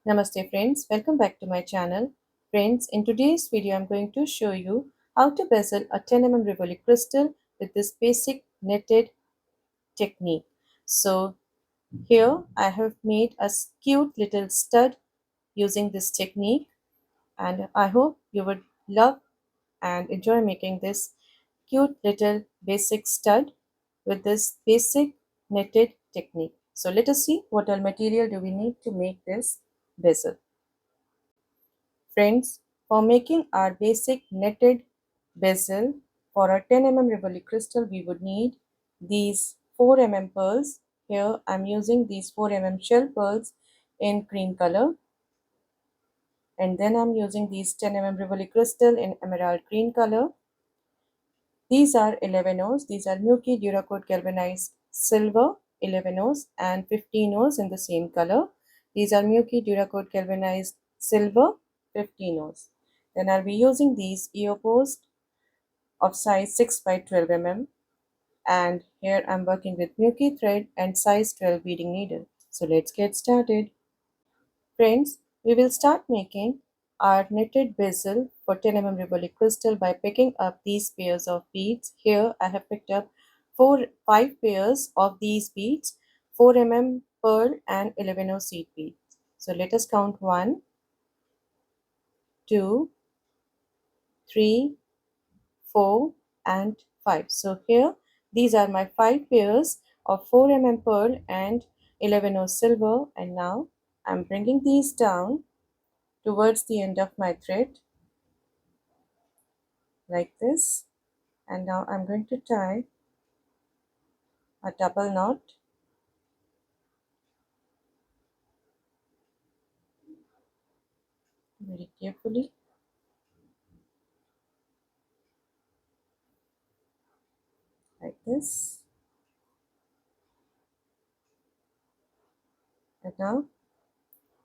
Namaste friends, welcome back to my channel. Friends, in today's video I'm going to show you how to bezel a 10 mm Rivoli crystal with this basic netted technique. So here I have made a cute little stud using this technique, and I hope you would love and enjoy making this cute little basic stud with this basic netted technique. So let us see what all material do we need to make this bezel. Friends, for making our basic netted bezel for our 10 mm Rivoli crystal, we would need these 4 mm pearls. Here I'm using these 4 mm shell pearls in cream color, and then I'm using these 10 mm Rivoli crystal in emerald green color. These are 11 O's. These are Muki Duracoat galvanized silver 11 O's and 15 O's in the same color. These are Muki Duracoat galvanized silver 15 O's. Then I'll be using these earpost of size 6 by 12 mm, and here I'm working with Muki thread and size 12 beading needle. So let's get started. Friends, we will start making our knitted bezel for 10 mm Rivoli crystal by picking up these pairs of beads. Here I have picked up 5 pairs of these beads, 4 mm pearl and 11 seed beads. So let us count 1, 2, 3, 4 and 5. So here these are my 5 pairs of 4 mm pearl and 11 silver, and now I'm bringing these down towards the end of my thread like this, and now I'm going to tie a double knot very carefully like this. And now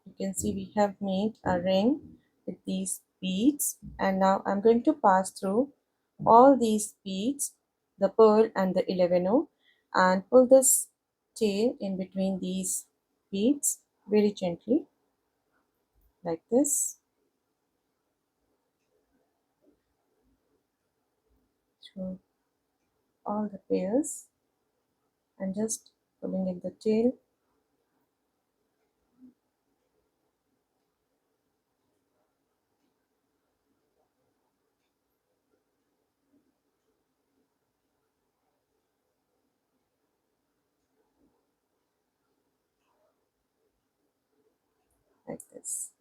you can see we have made a ring with these beads, and now I'm going to pass through all these beads, the pearl and the 11 and pull this tail in between these beads very gently like this through all the pairs and just pulling in the tail like this.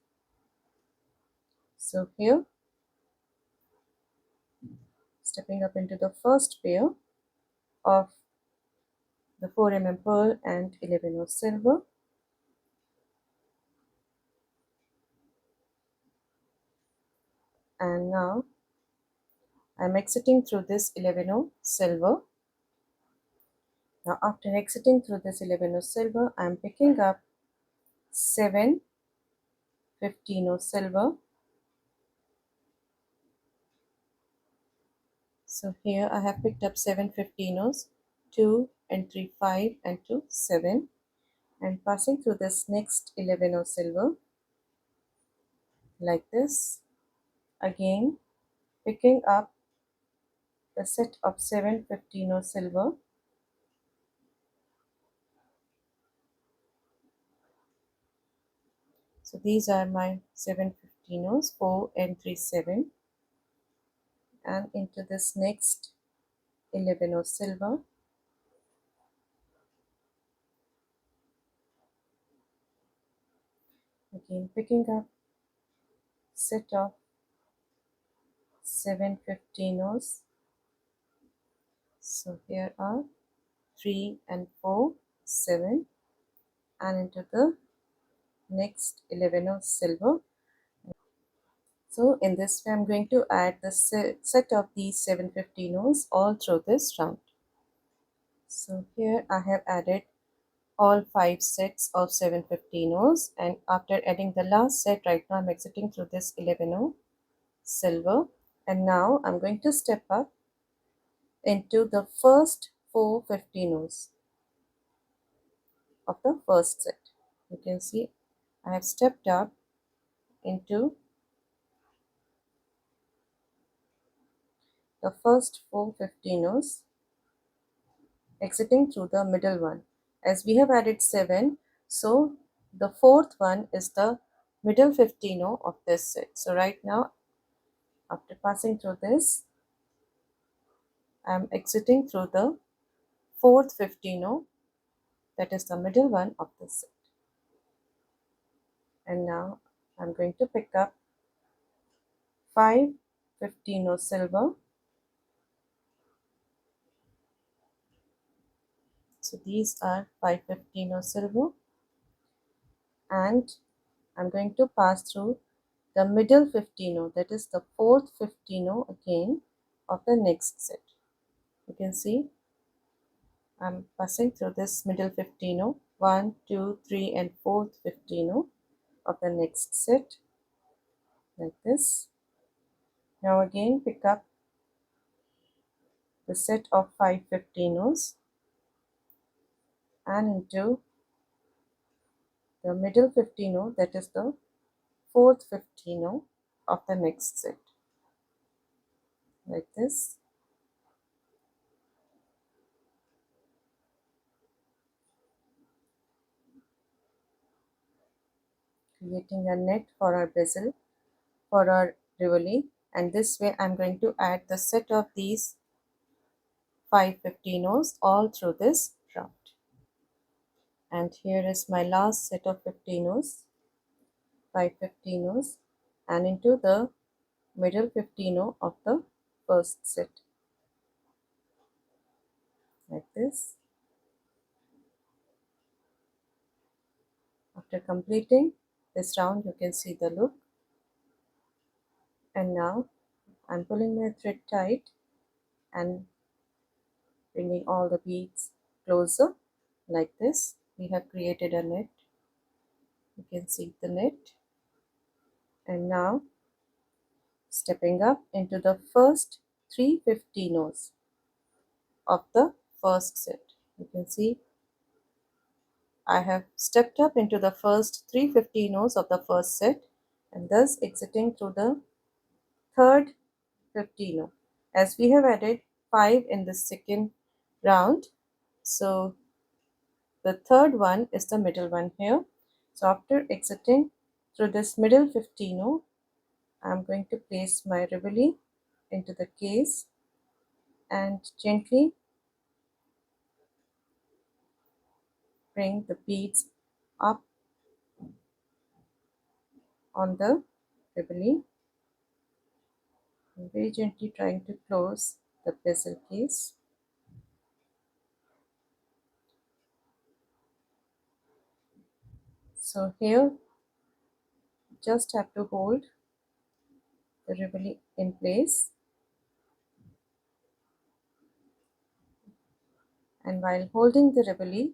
So here, stepping up into the first pair of the 4 mm pearl and 11 silver, and now I'm exiting through this 11 silver. Now after exiting through this 11 silver, I'm picking up 7 15 silver. So here I have picked up 7 15s, 2 and 3 5 and 2 7, and passing through this next 11 silver like this, again picking up the set of 7 15 silver, so these are my 7 15s, 4 and 3 7, and into this next 11 silver, again picking up set of 7 15s. So here are 3 and 4 7, and into the next 11 silver. So in this way I'm going to add the set of these 7 15s all through this round. So here I have added all 5 sets of 7 15s, and after adding the last set, right now I'm exiting through this 11 silver, and now I'm going to step up into the first 4 15s of the first set. You can see I have stepped up into the first 4 fiftinos, exiting through the middle one. As we have added 7, so the fourth one is the middle 15 of this set. So right now, after passing through this, I am exiting through the fourth 15, that is the middle one of this set. And now I'm going to pick up 5 15 silver. So these are 5 15 silver, and I'm going to pass through the middle 15, that is the fourth 15 again of the next set. You can see I'm passing through this middle 15, 1, 2, 3, and fourth 15 of the next set, like this. Now again pick up the set of 5 15s and into the middle 15, that is the fourth 15 of the next set, like this. Creating a net for our bezel for our Rivoli, and this way I'm going to add the set of these 5 15s all through this round. And here is my last set of 15s, 5 15s, and into the middle 15 of the first set, like this. After completing this round, you can see the look. And now I'm pulling my thread tight and bringing all the beads closer, like this. We have created a net. You can see the net. And now stepping up into the first 3 15s of the first set. You can see I have stepped up into the first 3 15s of the first set, and thus exiting through the third 15, as we have added 5 in the second round. So the third one is the middle one here. So after exiting through this middle 15, I'm going to place my Rivoli into the case and gently bring the beads up on the Rivoli, and very gently trying to close the bezel case. So here just have to hold the Rivoli in place, and while holding the Rivoli,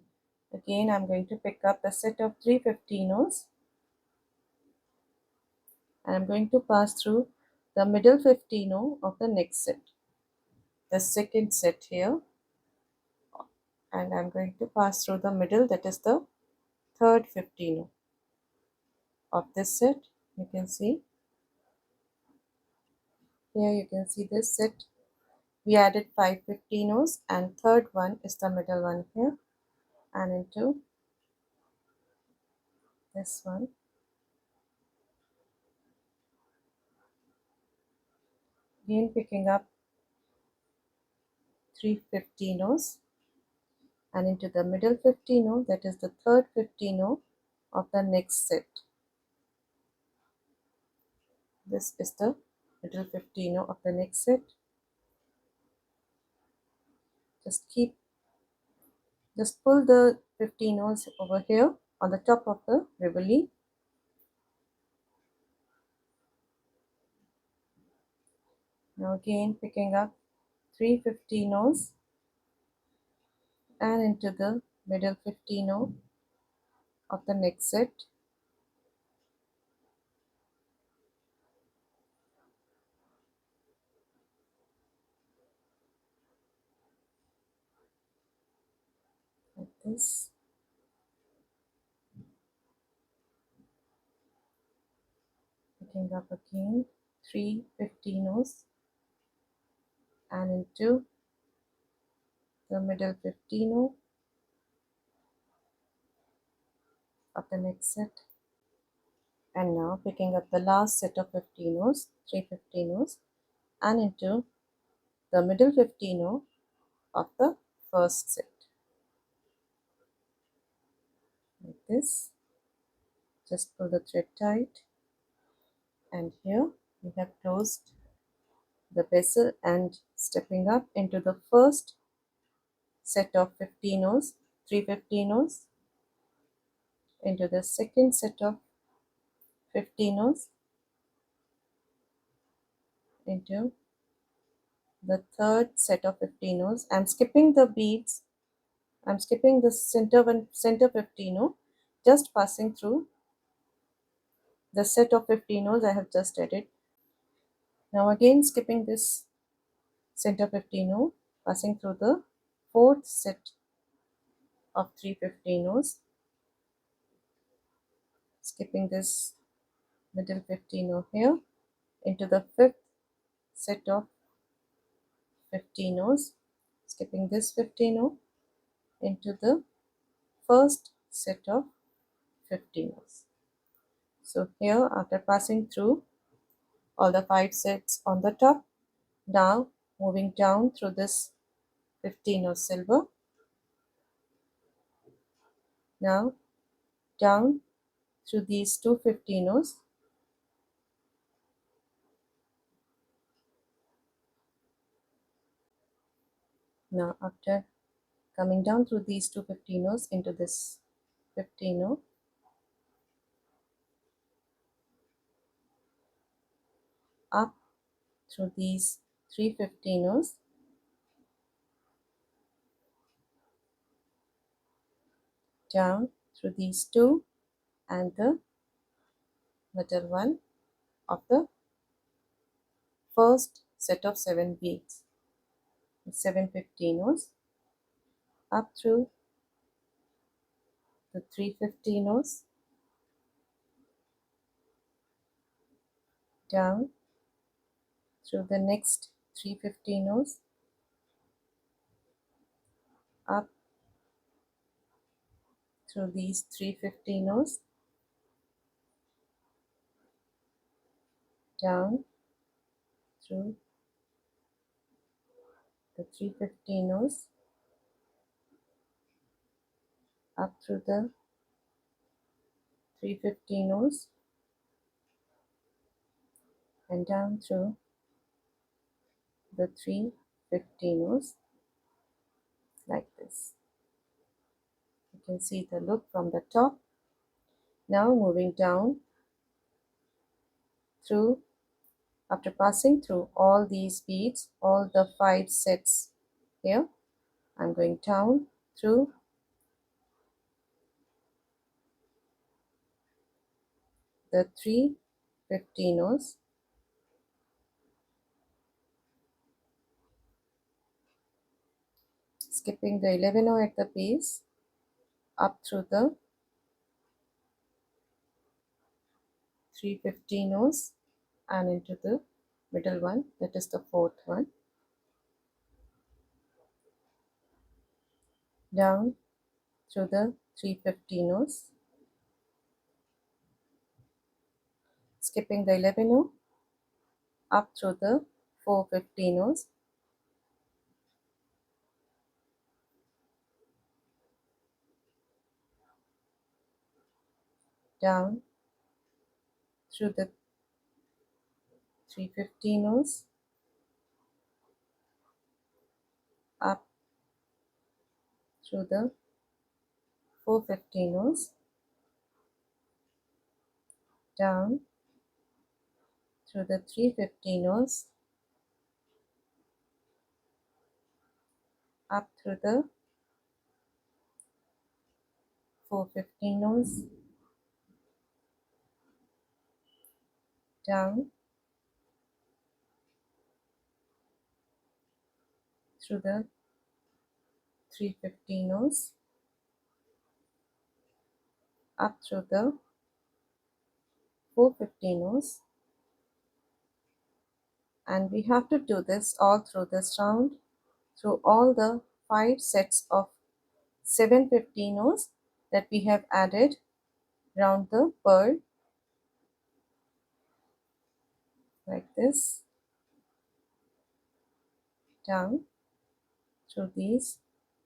again I'm going to pick up the set of 3 15s, and I'm going to pass through the middle 15 of the next set, the second set here, and I'm going to pass through the middle, that is the third 15 of this set. You can see here, you can see this set we added 5 15s, and third one is the middle one here, and into this one. Again picking up 3 15s and into the middle 15, that is the third 15 of the next set. This is the middle 15 of the next set. Just pull the 15s over here on the top of the Rivoli. Now again picking up 3 15s and into the middle 15 of the next set, like this. picking up again 3 15 and into the middle 15 of the next set, and now picking up the last set of 3 and into the middle 15 of the first set, like this. Just pull the thread tight, and here we have closed the bezel and stepping up into the first set of 3 into the second set of 15 into the third set of 15 I'm skipping the beads. I'm skipping the center 15 just passing through the set of 15 I have just added. Now again skipping this center 15 passing through the fourth set of 3 15 skipping this middle 15 here into the fifth set of 15 skipping this 15 into the first set of 15. So here, after passing through all the 5 sets on the top, now moving down through this 15 of silver, now down through these 2 15s, now after coming down through these 2 15s into this 15, up through these 3 15s, down through these 2 and the middle one of the first set of 7 beads, 7 15s, up through the 3 15s, down through the next 3 15s, up through these 3 15s, down through the 3 15s, up through the 3 15s, and down through the 3 15s, like this. You can see the look from the top. Now moving down through, after passing through all these beads, all the 5 sets here, I'm going down through the 3 15s, skipping the 11 at the base, up through the 3 15s and into the middle one, that is the fourth one, down through the 3 15s, skipping the 11, up through the 4 15s, down through the 3 15s, up through the 4 15s, down through the 3 15s, up through the 4 15s, down through the 3 15s, up through the 4 15s, And we have to do this all through this round, through all the 5 sets of 7 15-ohs that we have added round the pearl, like this, down through these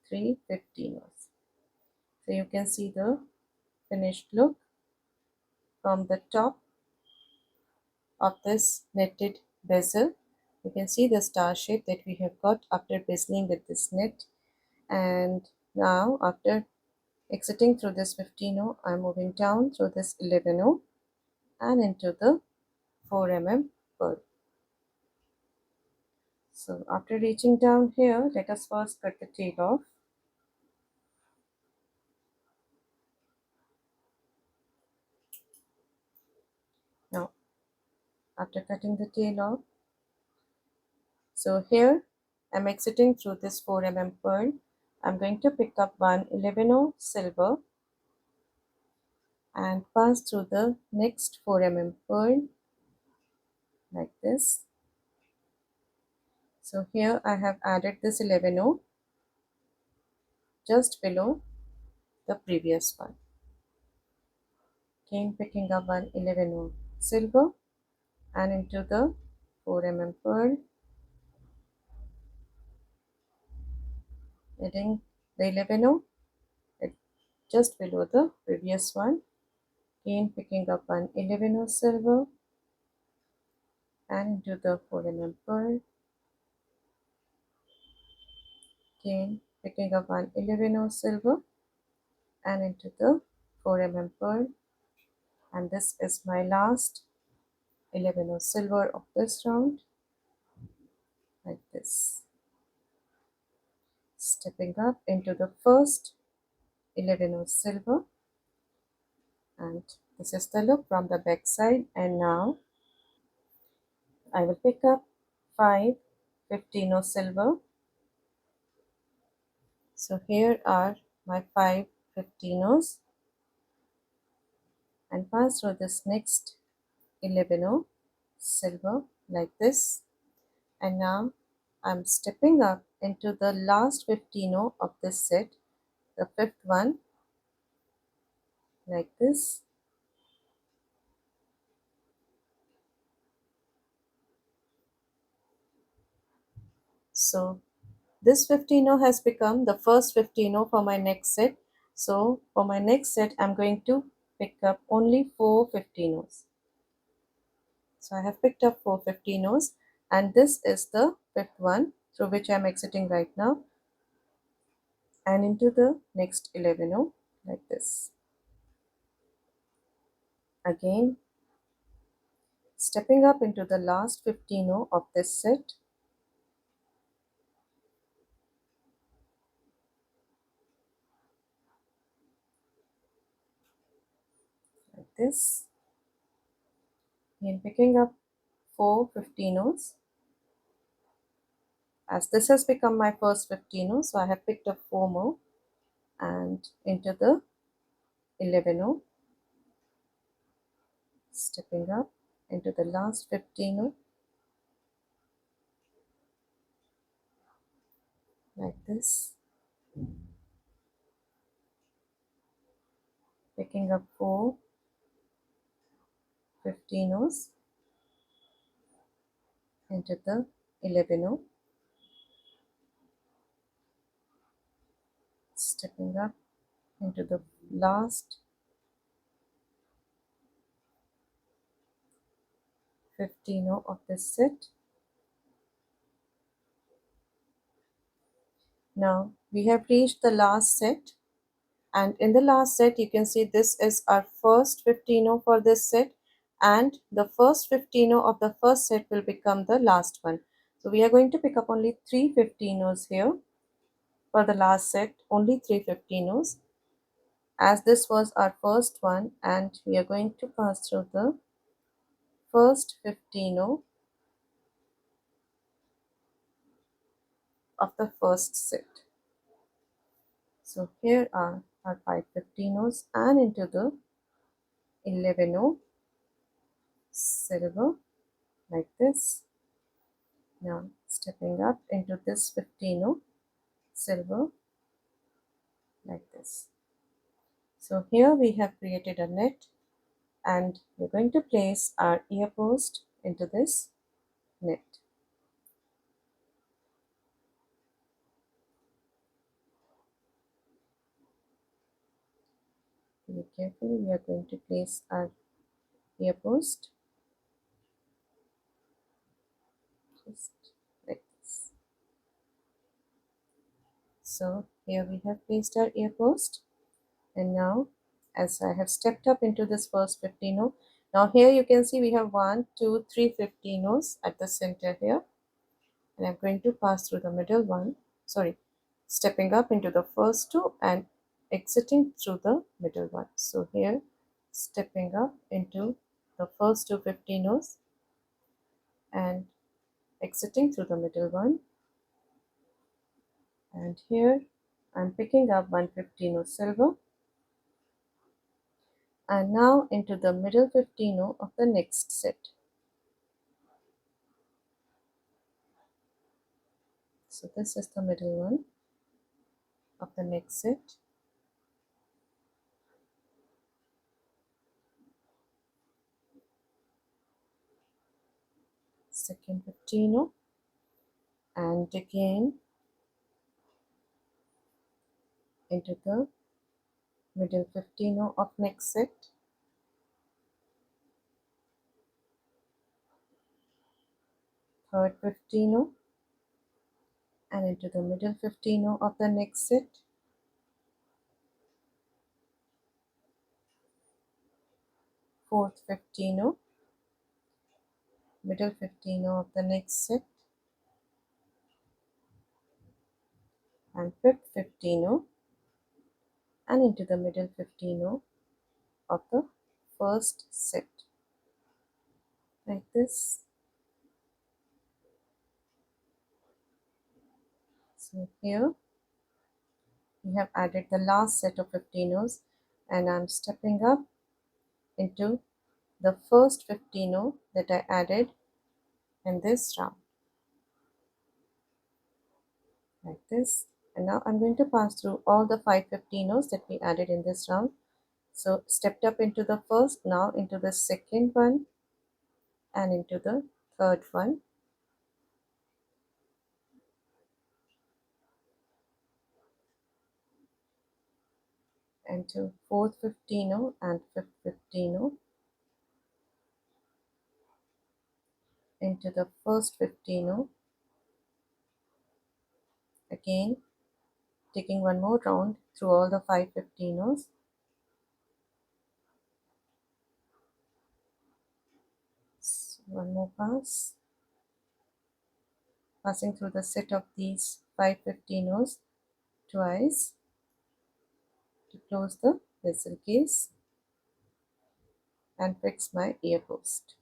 3 15-ohs. So you can see the finished look from the top of this netted bezel. You can see the star shape that we have got after bezeling with this net. And now after exiting through this 15-oh, I'm moving down through this 11-oh and into the 4 mm pearl. So after reaching down here, let us first cut the tail off. Now after cutting the tail off, so here I'm exiting through this 4 mm pearl. I'm going to pick up one 11-oh silver and pass through the next 4 mm pearl like this. So here I have added this 11-oh just below the previous one. Again picking up one 11-oh silver and into the 4 mm pearl, adding the 11-oh just below the previous one. Again picking up one 11-oh silver and into the 4 mm pearl. Again picking up one 11-oh silver and into the 4 mm pearl. And this is my last 11-oh silver of this round, like this. Stepping up into the first 11-oh silver, and this is the look from the back side. And now I will pick up 5 15-oh silver. So here are my 5 15-ohs and pass through this next 11-oh silver like this. And now I'm stepping up into the last 15-oh of this set, the fifth one, like this. So this 15-oh has become the first 15-oh for my next set. So for my next set, I'm going to pick up only 4 15-ohs. So I have picked up 4 15-ohs, and this is the fifth one through which I'm exiting right now, and into the next 11-oh like this. Again stepping up into the last 15-oh of this set, like this. Again picking up 4 15-ohs, as this has become my first 15-oh, so I have picked up 4 more and into the 11-oh, stepping up into the last 15-oh like this, picking up 4 15-ohs into the 11-oh, stepping up into the last 15-oh of this set. Now we have reached the last set, and in the last set you can see this is our first 15-oh for this set, and the first 15-oh of the first set will become the last one. So we are going to pick up only 3 15-ohs here for the last set, only 3 15-ohs, as this was our first one, and we are going to pass through the first 15-oh of the first set. So here are our 5 15-ohs and into the 11-oh silver like this. Now stepping up into this 15 silver like this. So here we have created a net, and we're going to place our ear post into this net. Very carefully we are going to place our ear post just like this. So here we have placed our ear post, and now as I have stepped up into this first 15, now here you can see we have 1, 2, 3 15 at the center here, and I'm going to pass through the middle one, sorry, stepping up into the first two and exiting through the middle one. So here stepping up into the first two 15 and exiting through the middle one, and here I'm picking up 1 silver, and now into the middle 15 of the next set. So this is the middle one of the next set. Second 15, and again into the middle 15 of next set. Third 15 and into the middle 15 of the next set. Fourth 15, middle 15 of the next set, and fifth 15 and into the middle 15 of the first set, like this. So here we have added the last set of 15s, and I'm stepping up into the first 15 that I added in this round, like this. And now I'm going to pass through all the 5 15s that we added in this round. So stepped up into the first, now into the second one, and into the third one, into fourth 15 and fifth 15, into the first 15, again taking one more round through all the 5 15s, one more pass, passing through the set of these 5 15s twice to close the bezel case and fix my ear post.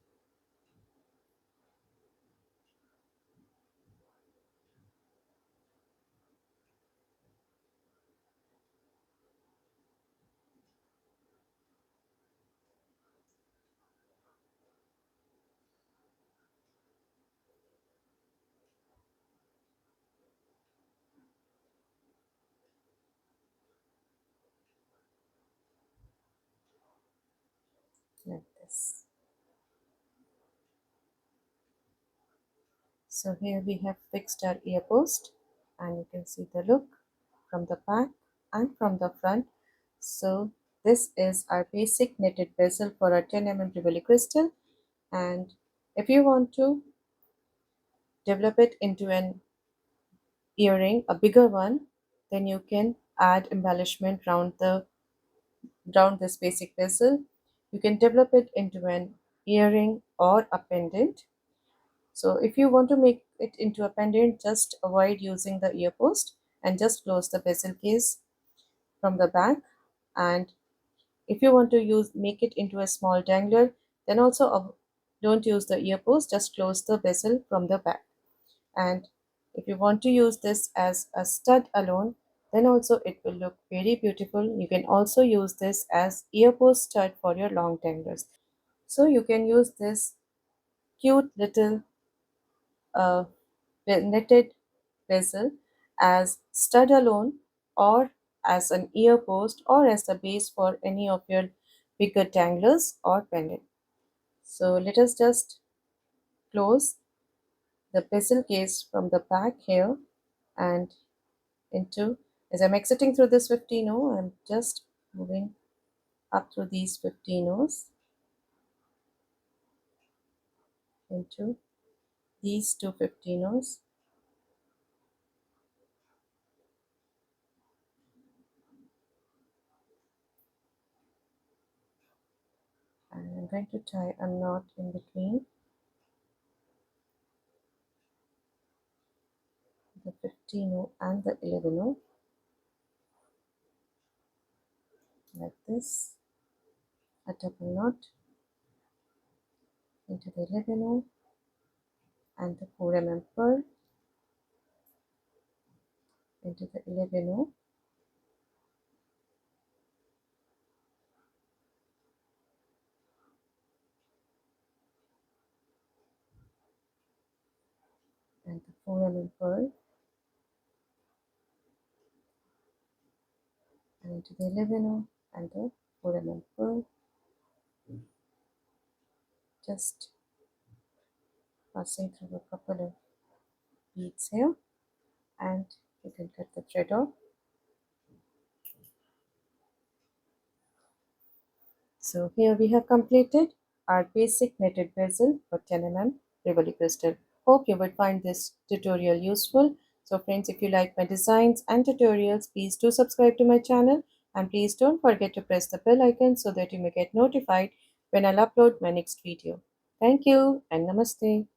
Like this. So here we have fixed our ear post, and you can see the look from the back and from the front. So this is our basic knitted bezel for our 10 Rivoli crystal, and if you want to develop it into an earring, a bigger one, then you can add embellishment round this basic bezel. You can develop it into an earring or a pendant. So if you want to make it into a pendant, just avoid using the ear post and just close the bezel case from the back. And if you want to make it into a small dangler, then also don't use the ear post, just close the bezel from the back. And if you want to use this as a stud alone, then also it will look very beautiful. You can also use this as ear post stud for your long danglers. So you can use this cute little netted bezel as stud alone, or as an ear post, or as the base for any of your bigger danglers or pendant. So let us just close the bezel case from the back here and into, as I'm exiting through this 15 O, I'm just moving up through these 15 O's into these two 15 O's, and I'm going to tie a knot in between the 15 O and the 11 O, like this, a double knot into the 11 O and the 4 mm pearl into the 11 O, and the 4 mm pearl and into the 11 O and the 4 mm pearl, just passing through a couple of beads here, and you can cut the thread off. So here we have completed our basic netted bezel for 10 mm Rivoli crystal. Hope you would find this tutorial useful. So friends, if you like my designs and tutorials, please do subscribe to my channel, and please don't forget to press the bell icon so that you may get notified when I'll upload my next video. Thank you and namaste.